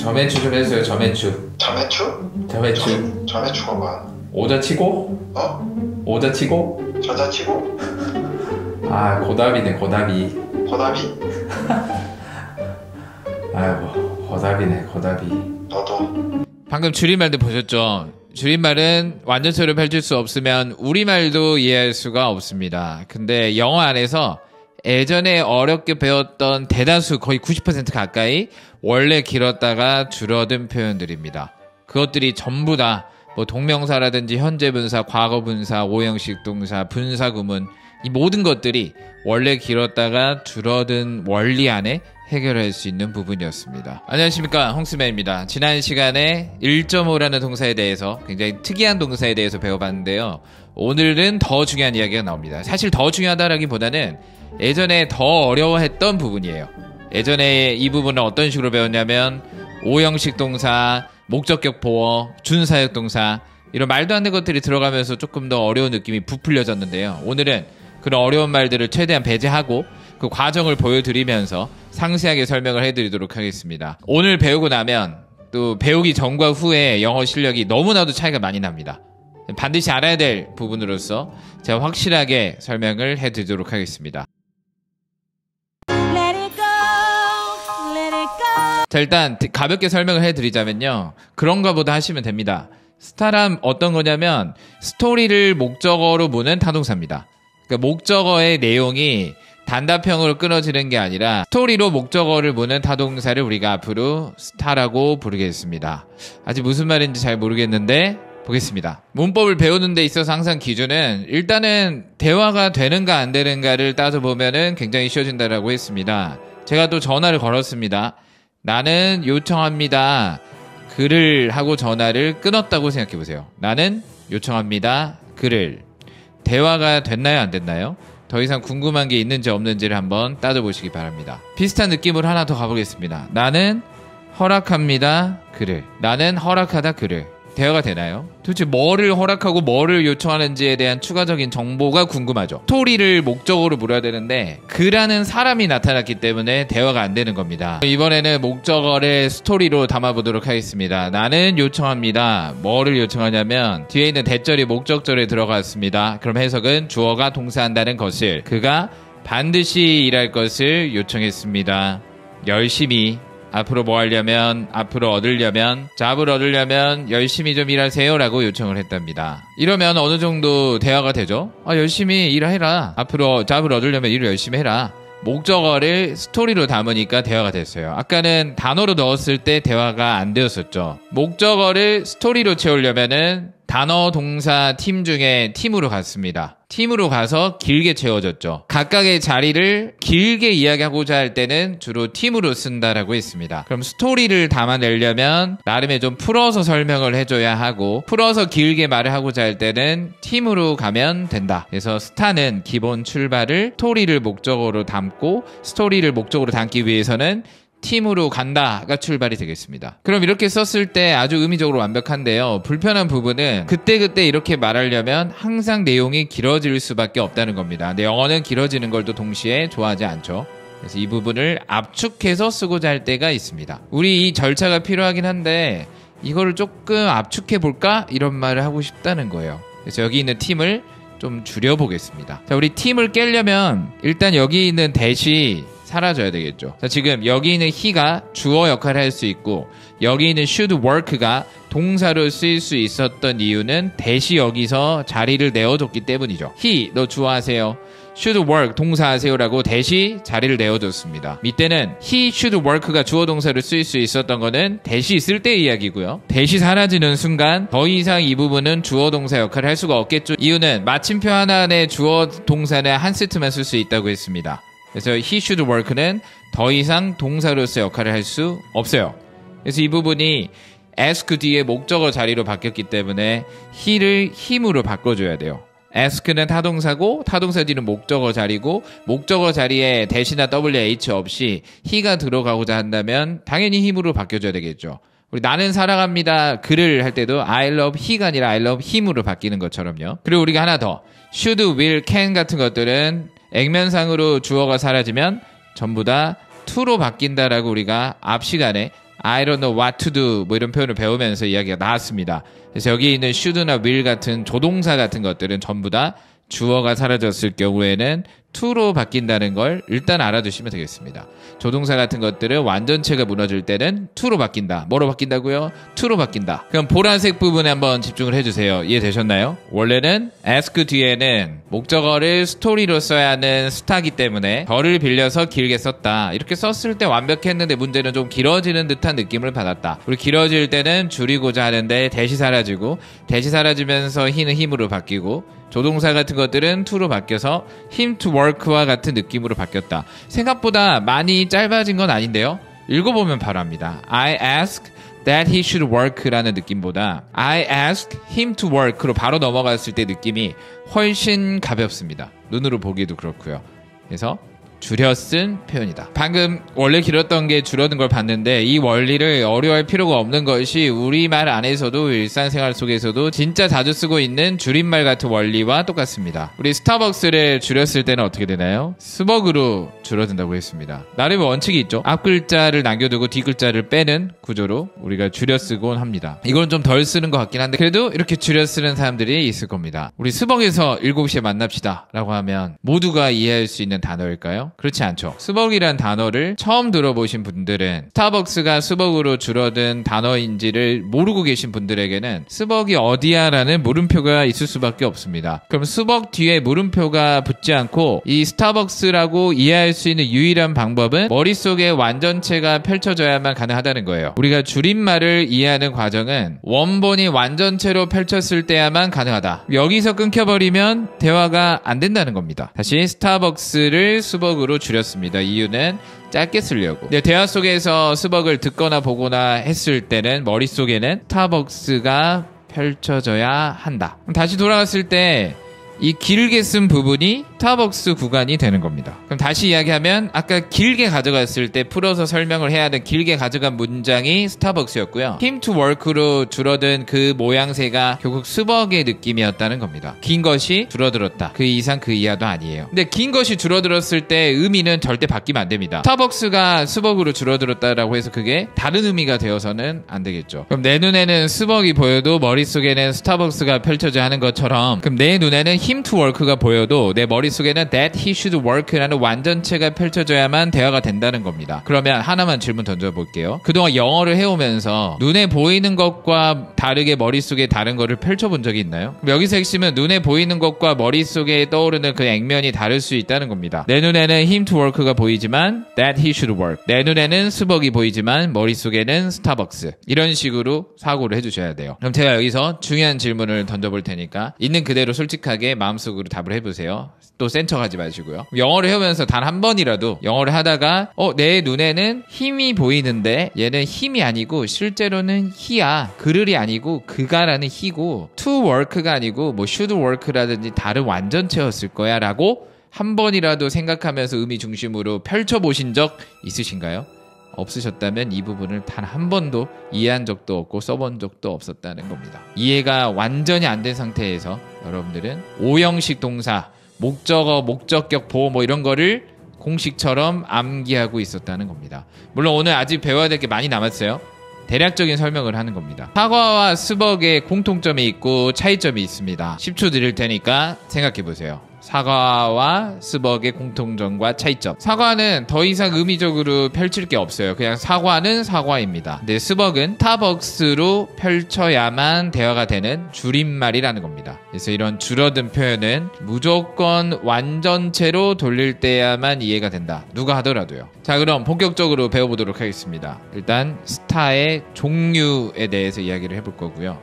저매추 좀 해주세요. 저매추. 저매추? 저매추. 저매추가 뭐야? 오자치고? 어? 오자치고? 저자치고? 아, 고답이네, 고답이. 고답이? 아이고, 고답이네, 고답이. 너도. 방금 줄임말도 보셨죠? 줄임말은 완전체로 펼칠 수 없으면 우리말도 이해할 수가 없습니다. 근데 영어 안에서 예전에 어렵게 배웠던 대다수 거의 90% 가까이 원래 길었다가 줄어든 표현들입니다. 그것들이 전부 다 뭐 동명사라든지 현재분사, 과거분사, 오형식 동사, 분사구문 이 모든 것들이 원래 길었다가 줄어든 원리 안에 해결할 수 있는 부분이었습니다. 안녕하십니까, 홍스맨입니다. 지난 시간에 1.5라는 동사에 대해서 굉장히 특이한 동사에 대해서 배워봤는데요. 오늘은 더 중요한 이야기가 나옵니다. 사실 더 중요하다라기보다는 예전에 더 어려워했던 부분이에요. 예전에 이 부분을 어떤 식으로 배웠냐면 오형식 동사, 목적격 보어, 준사역 동사 이런 말도 안 되는 것들이 들어가면서 조금 더 어려운 느낌이 부풀려졌는데요. 오늘은 그런 어려운 말들을 최대한 배제하고 그 과정을 보여드리면서 상세하게 설명을 해드리도록 하겠습니다. 오늘 배우고 나면 또 배우기 전과 후에 영어 실력이 너무나도 차이가 많이 납니다. 반드시 알아야 될 부분으로서 제가 확실하게 설명을 해드리도록 하겠습니다. 자, 일단 가볍게 설명을 해드리자면요. 그런가 보다 하시면 됩니다. 스타람 어떤 거냐면 스토리를 목적어로 무는 타동사입니다. 그러니까 목적어의 내용이 단답형으로 끊어지는 게 아니라 스토리로 목적어를 무는 타동사를 우리가 앞으로 스타라고 부르겠습니다. 아직 무슨 말인지 잘 모르겠는데 보겠습니다. 문법을 배우는 데 있어서 항상 기준은 일단은 대화가 되는가 안 되는가를 따져보면은 굉장히 쉬워진다라고 했습니다. 제가 또 전화를 걸었습니다. 나는 요청합니다. 글을 하고 전화를 끊었다고 생각해보세요. 나는 요청합니다. 글을. 대화가 됐나요? 안 됐나요? 더 이상 궁금한 게 있는지 없는지를 한번 따져보시기 바랍니다. 비슷한 느낌으로 하나 더 가보겠습니다. 나는 허락합니다. 글을. 나는 허락하다. 글을. 대화가 되나요? 도대체 뭐를 허락하고 뭐를 요청하는지에 대한 추가적인 정보가 궁금하죠. 스토리를 목적어로 물어야 되는데 글하는 사람이 나타났기 때문에 대화가 안 되는 겁니다. 이번에는 목적어를 스토리로 담아보도록 하겠습니다. 나는 요청합니다. 뭐를 요청하냐면 뒤에 있는 대절이 목적절에 들어갔습니다. 그럼 해석은 주어가 동사한다는 것을 그가 반드시 일할 것을 요청했습니다. 열심히 앞으로 뭐 하려면, 앞으로 얻으려면, 잡을 얻으려면 열심히 좀 일하세요 라고 요청을 했답니다. 이러면 어느 정도 대화가 되죠? 열심히 일해라. 앞으로 잡을 얻으려면 일을 열심히 해라. 목적어를 스토리로 담으니까 대화가 됐어요. 아까는 단어로 넣었을 때 대화가 안 되었었죠. 목적어를 스토리로 채우려면은 단어, 동사, 팀 중에 팀으로 갔습니다. 팀으로 가서 길게 채워졌죠. 각각의 자리를 길게 이야기하고자 할 때는 주로 팀으로 쓴다라고 했습니다. 그럼 스토리를 담아내려면 나름의 좀 풀어서 설명을 해줘야 하고 풀어서 길게 말을 하고자 할 때는 팀으로 가면 된다. 그래서 스타는 기본 출발을 스토리를 목적어로 담고 스토리를 목적으로 담기 위해서는 팀으로 간다가 출발이 되겠습니다. 그럼 이렇게 썼을 때 아주 의미적으로 완벽한데요. 불편한 부분은 그때그때 이렇게 말하려면 항상 내용이 길어질 수밖에 없다는 겁니다. 근데 영어는 길어지는 걸 또 동시에 좋아하지 않죠. 그래서 이 부분을 압축해서 쓰고자 할 때가 있습니다. 우리 이 절차가 필요하긴 한데 이거를 조금 압축해 볼까? 이런 말을 하고 싶다는 거예요. 그래서 여기 있는 팀을 좀 줄여보겠습니다. 자, 우리 팀을 깨려면 일단 여기 있는 대시 사라져야 되겠죠. 자, 지금 여기 있는 he가 주어 역할을 할 수 있고 여기 있는 should work가 동사로 쓰일 수 있었던 이유는 대시 여기서 자리를 내어줬기 때문이죠. he, 너 주어 하세요. should work, 동사 하세요라고 대시 자리를 내어줬습니다. 밑에는 he should work가 주어 동사로 쓰일 수 있었던 거는 대시 있을 때의 이야기고요. 대시 사라지는 순간 더 이상 이 부분은 주어 동사 역할을 할 수가 없겠죠. 이유는 마침표 하나 안에 주어 동사는 한 세트만 쓸 수 있다고 했습니다. 그래서 he should work는 더 이상 동사로서 역할을 할 수 없어요. 그래서 이 부분이 ask 뒤에 목적어 자리로 바뀌었기 때문에 he를 him으로 바꿔줘야 돼요. ask는 타동사고 타동사 뒤는 목적어 자리고 목적어 자리에 대시나 wh 없이 he가 들어가고자 한다면 당연히 him으로 바뀌어줘야 되겠죠. 우리 나는 사랑합니다 글을 할 때도 I love he가 아니라 I love him으로 바뀌는 것처럼요. 그리고 우리가 하나 더 should, will, can 같은 것들은 액면상으로 주어가 사라지면 전부 다 to로 바뀐다라고 우리가 앞 시간에 I don't know what to do 뭐 이런 표현을 배우면서 이야기가 나왔습니다. 그래서 여기 있는 should나 will 같은 조동사 같은 것들은 전부 다 주어가 사라졌을 경우에는 to로 바뀐다는 걸 일단 알아두시면 되겠습니다. 조동사 같은 것들은 완전체가 무너질 때는 to로 바뀐다. 뭐로 바뀐다고요? to로 바뀐다. 그럼 보라색 부분에 한번 집중을 해주세요. 이해되셨나요? 원래는 ask 뒤에는 목적어를 스토리로 써야 하는 스타기 때문에 덜을 빌려서 길게 썼다. 이렇게 썼을 때 완벽했는데 문제는 좀 길어지는 듯한 느낌을 받았다. 그리고 길어질 때는 줄이고자 하는데 대시 사라지고 대시 사라지면서 히는 힘으로 바뀌고 조동사 같은 것들은 to로 바뀌어서 him to work와 같은 느낌으로 바뀌었다. 생각보다 많이 짧아진 건 아닌데요. 읽어보면 바로 압니다. I ask that he should work라는 느낌보다 I ask him to work로 바로 넘어갔을 때 느낌이 훨씬 가볍습니다. 눈으로 보기도 그렇고요. 그래서 줄여 쓴 표현이다. 방금 원래 길었던 게 줄어든 걸 봤는데 이 원리를 어려워할 필요가 없는 것이 우리말 안에서도 일상생활 속에서도 진짜 자주 쓰고 있는 줄임말 같은 원리와 똑같습니다. 우리 스타벅스를 줄였을 때는 어떻게 되나요? 스벅으로 줄어든다고 했습니다. 나름의 원칙이 있죠. 앞글자를 남겨두고 뒷글자를 빼는 구조로 우리가 줄여 쓰곤 합니다. 이건 좀 덜 쓰는 것 같긴 한데 그래도 이렇게 줄여 쓰는 사람들이 있을 겁니다. 우리 스벅에서 7시에 만납시다 라고 하면 모두가 이해할 수 있는 단어일까요? 그렇지 않죠. 스벅이란 단어를 처음 들어보신 분들은 스타벅스가 스벅으로 줄어든 단어인지를 모르고 계신 분들에게는 스벅이 어디야 라는 물음표가 있을 수밖에 없습니다. 그럼 스벅 뒤에 물음표가 붙지 않고 이 스타벅스라고 이해할 수 있는 유일한 방법은 머릿속에 완전체가 펼쳐져야만 가능하다는 거예요. 우리가 줄임말을 이해하는 과정은 원본이 완전체로 펼쳤을 때야만 가능하다. 여기서 끊겨버리면 대화가 안 된다는 겁니다. 다시 스타벅스를 스벅으로 줄였습니다. 이유는 짧게 쓰려고. 근데 대화 속에서 스벅을 듣거나 보거나 했을 때는 머릿속에는 스타벅스가 펼쳐져야 한다. 다시 돌아갔을 때 이 길게 쓴 부분이 스타벅스 구간이 되는 겁니다. 그럼 다시 이야기하면 아까 길게 가져갔을 때 풀어서 설명을 해야 하는 길게 가져간 문장이 스타벅스였고요. him to work로 줄어든 그 모양새가 결국 스벅의 느낌이었다는 겁니다. 긴 것이 줄어들었다. 그 이상 그 이하도 아니에요. 근데 긴 것이 줄어들었을 때 의미는 절대 바뀌면 안 됩니다. 스타벅스가 스벅으로 줄어들었다라고 해서 그게 다른 의미가 되어서는 안 되겠죠. 그럼 내 눈에는 스벅이 보여도 머릿속에는 스타벅스가 펼쳐져야 하는 것처럼 그럼 내 눈에는 him to work가 보여도 내 머릿속에는 that he should work라는 완전체가 펼쳐져야만 대화가 된다는 겁니다. 그러면 하나만 질문 던져볼게요. 그동안 영어를 해오면서 눈에 보이는 것과 다르게 머릿속에 다른 거를 펼쳐본 적이 있나요? 그럼 여기서 핵심은 눈에 보이는 것과 머릿속에 떠오르는 그 액면이 다를 수 있다는 겁니다. 내 눈에는 him to work가 보이지만 that he should work. 내 눈에는 스벅이 보이지만 머릿속에는 스타벅스. 이런 식으로 사고를 해주셔야 돼요. 그럼 제가 여기서 중요한 질문을 던져볼 테니까 있는 그대로 솔직하게 마음속으로 답을 해보세요. 또 센 척하지 마시고요. 영어를 해오면서 단 한 번이라도 영어를 하다가 내 눈에는 힘이 보이는데 얘는 힘이 아니고 실제로는 he야. 그를이 아니고 그가라는 he고 to work가 아니고 뭐 should work라든지 다른 완전체였을 거야 라고 한 번이라도 생각하면서 의미 중심으로 펼쳐보신 적 있으신가요? 없으셨다면 이 부분을 단 한 번도 이해한 적도 없고 써본 적도 없었다는 겁니다. 이해가 완전히 안 된 상태에서 여러분들은 오형식 동사, 목적어, 목적격, 보호 뭐 이런 거를 공식처럼 암기하고 있었다는 겁니다. 물론 오늘 아직 배워야 될 게 많이 남았어요. 대략적인 설명을 하는 겁니다. 사과와 스벅에 공통점이 있고 차이점이 있습니다. 10초 드릴 테니까 생각해보세요. 사과와 스벅의 공통점과 차이점. 사과는 더 이상 의미적으로 펼칠 게 없어요. 그냥 사과는 사과입니다. 근데 스벅은 스타벅스로 펼쳐야만 대화가 되는 줄임말이라는 겁니다. 그래서 이런 줄어든 표현은 무조건 완전체로 돌릴 때야만 이해가 된다. 누가 하더라도요. 자, 그럼 본격적으로 배워보도록 하겠습니다. 일단 스타의 종류에 대해서 이야기를 해볼 거고요.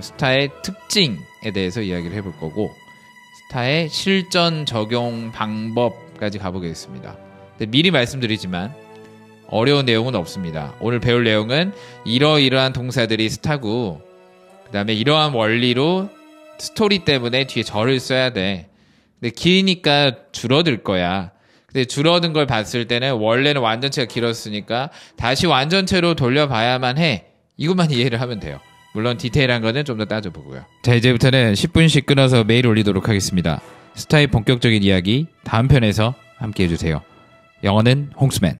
스타의 특징에 대해서 이야기를 해볼 거고 스타의 실전 적용 방법까지 가보겠습니다. 근데 미리 말씀드리지만 어려운 내용은 없습니다. 오늘 배울 내용은 이러이러한 동사들이 스타고 그 다음에 이러한 원리로 스토리 때문에 뒤에 절을 써야 돼. 근데 기니까 줄어들 거야. 근데 줄어든 걸 봤을 때는 원래는 완전체가 길었으니까 다시 완전체로 돌려봐야만 해. 이것만 이해를 하면 돼요. 물론 디테일한 거는 좀 더 따져보고요. 자, 이제부터는 10분씩 끊어서 매일 올리도록 하겠습니다. 스타의 본격적인 이야기 다음 편에서 함께 해주세요. 영어는 홍수맨.